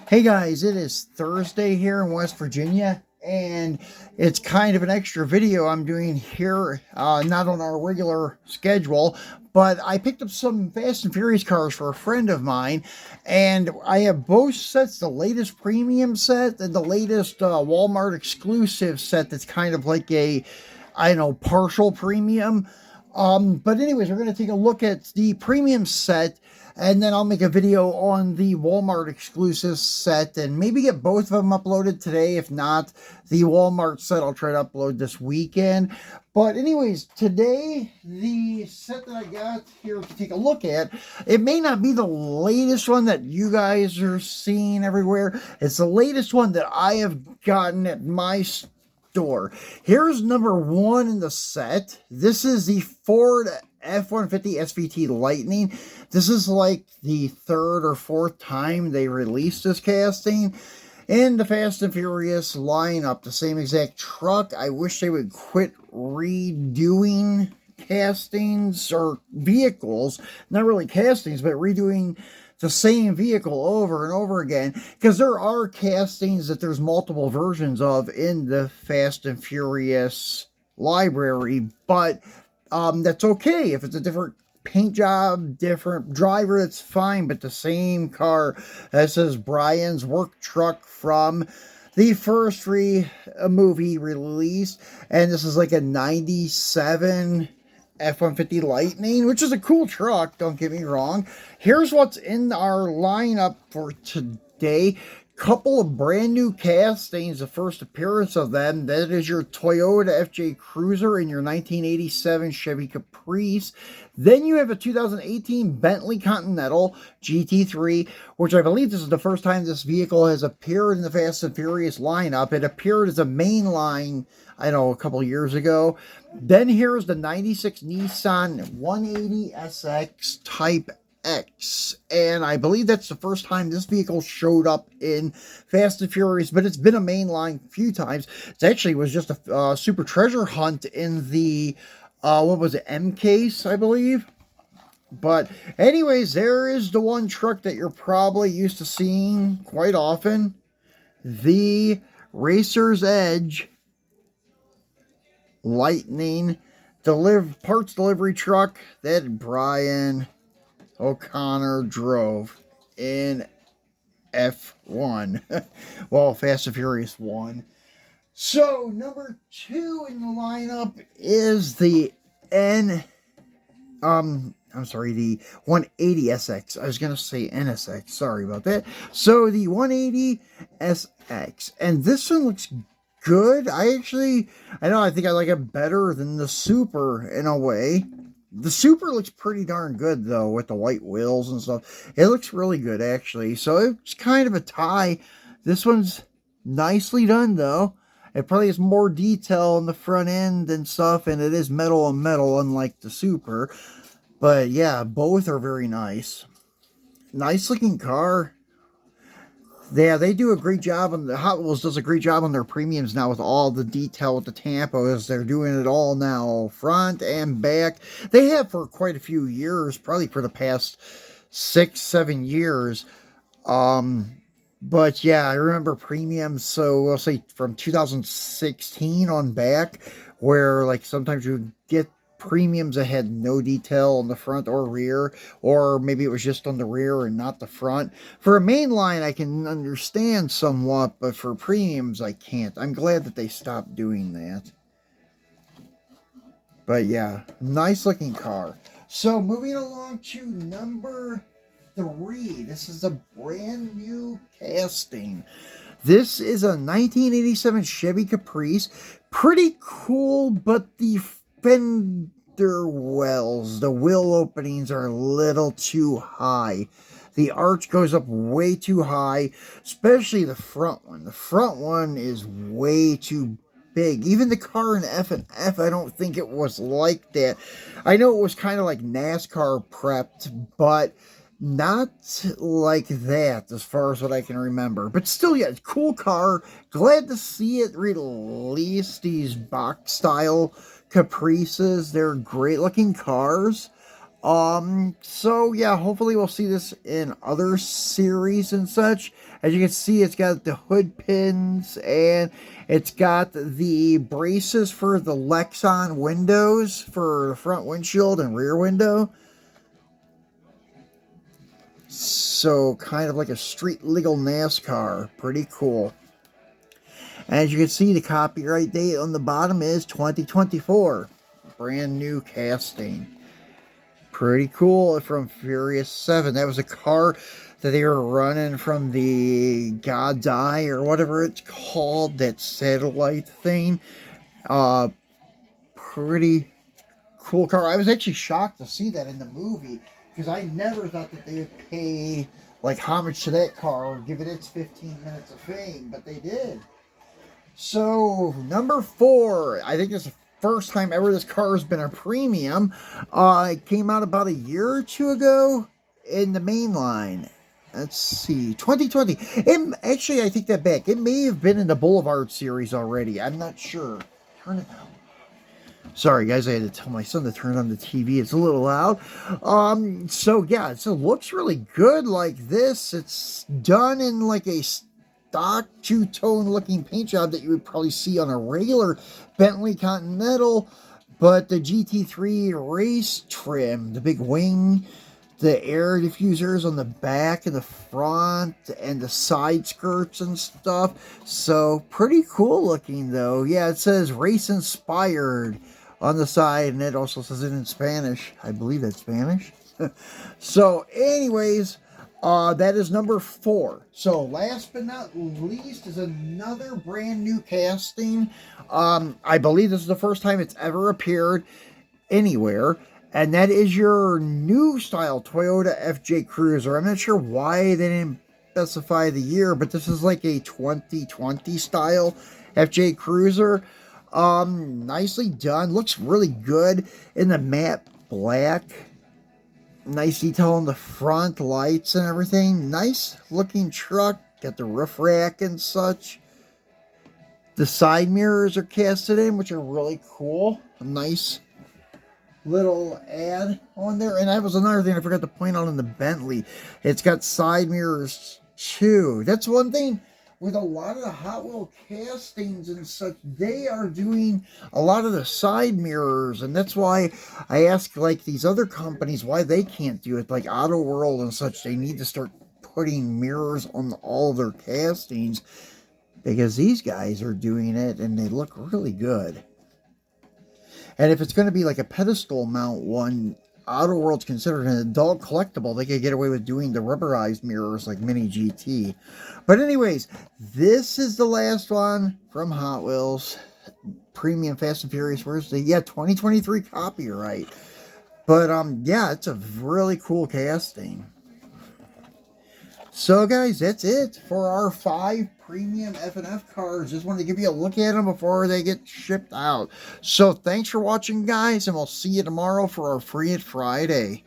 Hey guys, it is Thursday here in West Virginia, and it's kind of an extra video I'm doing here, not on our regular schedule, but I picked up some Fast and Furious cars for a friend of mine, and I have both sets, the latest premium set and the latest Walmart exclusive set that's kind of like a, I don't know, partial premium. But anyways, we're going to take a look at the premium set, and then I'll make a video on the Walmart exclusive set and maybe get both of them uploaded today. If not, the Walmart set I'll try to upload this weekend. But anyways, today, the set that I got here to take a look at, it may not be the latest one that you guys are seeing everywhere. It's the latest one that I have gotten at my store. Here's number one in the set. This is the Ford F-150 SVT Lightning. This is like the third or fourth time they released this casting in the Fast and Furious lineup. The same exact truck. I wish they would quit redoing castings or vehicles. Not really castings, but redoing the same vehicle over and over again, because there are castings that there's multiple versions of in the Fast and Furious library, but that's okay. If it's a different paint job, different driver, that's fine, but the same car. That says Brian's work truck from the first movie release, and this is like a 97 F-150 Lightning, which is a cool truck, don't get me wrong. Here's what's in our lineup for today. Couple of brand new castings, the first appearance of them. That is your Toyota FJ Cruiser and your 1987 Chevy Caprice. Then you have a 2018 Bentley Continental GT3, which I believe this is the first time this vehicle has appeared in the Fast and Furious lineup. It appeared as a mainline, I know, a couple years ago. Then here's the 96 Nissan 180 SX Type X, and I believe that's the first time this vehicle showed up in Fast and Furious, but it's been a mainline a few times. It actually was just a super treasure hunt in the, what was it, M case, I believe. But anyways, there is the one truck that you're probably used to seeing quite often, the Racer's Edge Lightning parts delivery truck that Brian O'Connor drove in F1. Well, Fast and Furious 1. So, number two in the lineup is the the 180 SX. I was going to say NSX. Sorry about that. So, the 180 SX. And this one looks good. I think I like it better than the Super in a way. The Super looks pretty darn good, though, with the white wheels and stuff. It looks really good, actually. So it's kind of a tie. This one's nicely done, though. It probably has more detail on the front end and stuff, and it is metal on metal, unlike the Super. But, yeah, both are very nice. Nice-looking car. Yeah, they do a great job on the Hotwheels does a great job on their premiums now with all the detail with the tampos. They're doing it all now, front and back. They have for quite a few years, probably for the past 6-7 years. But yeah, I remember premiums. So I'll say from 2016 on back, where like sometimes you would get premiums that had no detail on the front or rear, or maybe it was just on the rear and not the front. For a mainline, I can understand somewhat, but for premiums, I can't. I'm glad that they stopped doing that. But yeah, nice looking car. So moving along to number three. This is a brand new casting. This is a 1987 Chevy Caprice. Pretty cool, but the fender wells, the wheel openings are a little too high. The arch goes up way too high, especially the front one. The front one is way too big. Even the car in F&F, I don't think it was like that. I know it was kind of like NASCAR prepped, but not like that as far as what I can remember. But still, yeah, cool car. Glad to see it release these box style Caprices. They're great looking cars. So yeah, hopefully we'll see this in other series and such. As you can see, it's got the hood pins, and it's got the braces for the Lexan windows for the front windshield and rear window. So kind of like a street legal NASCAR. Pretty cool. As you can see, the copyright date on the bottom is 2024. Brand new casting. Pretty cool from Furious 7. That was a car that they were running from the God's Eye or whatever it's called, that satellite thing. Pretty cool car. I was actually shocked to see that in the movie, because I never thought that they would pay like homage to that car or give it its 15 minutes of fame, but they did. So, number 4, I think it's the first time ever this car has been a premium. It came out about a year or two ago in the main line. Let's see, 2020. Actually, I take that back. It may have been in the Boulevard series already. I'm not sure. Turn it down. Sorry, guys, I had to tell my son to turn on the TV. It's a little loud. So, yeah, so it looks really good like this. It's done in like a stock two-tone looking paint job that you would probably see on a regular Bentley Continental, but the GT3 race trim, the big wing, the air diffusers on the back and the front, and the side skirts and stuff. So pretty cool looking though. Yeah, it says race inspired on the side, and it also says it in Spanish. I believe that's Spanish. So anyways, that is number 4. So last but not least is another brand new casting. I believe this is the first time it's ever appeared anywhere, and that is your new style Toyota FJ Cruiser. I'm not sure why they didn't specify the year, but this is like a 2020 style FJ Cruiser. Nicely done. Looks really good in the matte black. Nice detail on the front, lights and everything. Nice looking truck. Got the roof rack and such. The side mirrors are casted in, which are really cool. A nice little ad on there. And that was another thing I forgot to point out on the Bentley. It's got side mirrors too. That's one thing with a lot of the Hot Wheel castings and such. They are doing a lot of the side mirrors, and that's why I ask like these other companies why they can't do it, like Auto World and such. They need to start putting mirrors on all their castings, because these guys are doing it and they look really good. And if it's going to be like a pedestal mount one, Auto World's considered an adult collectible. They could get away with doing the rubberized mirrors like Mini GT. But anyways, this is the last one from Hot Wheels. Premium Fast and Furious. Where's the 2023 copyright. But yeah, it's a really cool casting. So guys, that's it for our 5 premium F&F cars. Just wanted to give you a look at them before they get shipped out. So thanks for watching, guys, and we'll see you tomorrow for our Free It Friday.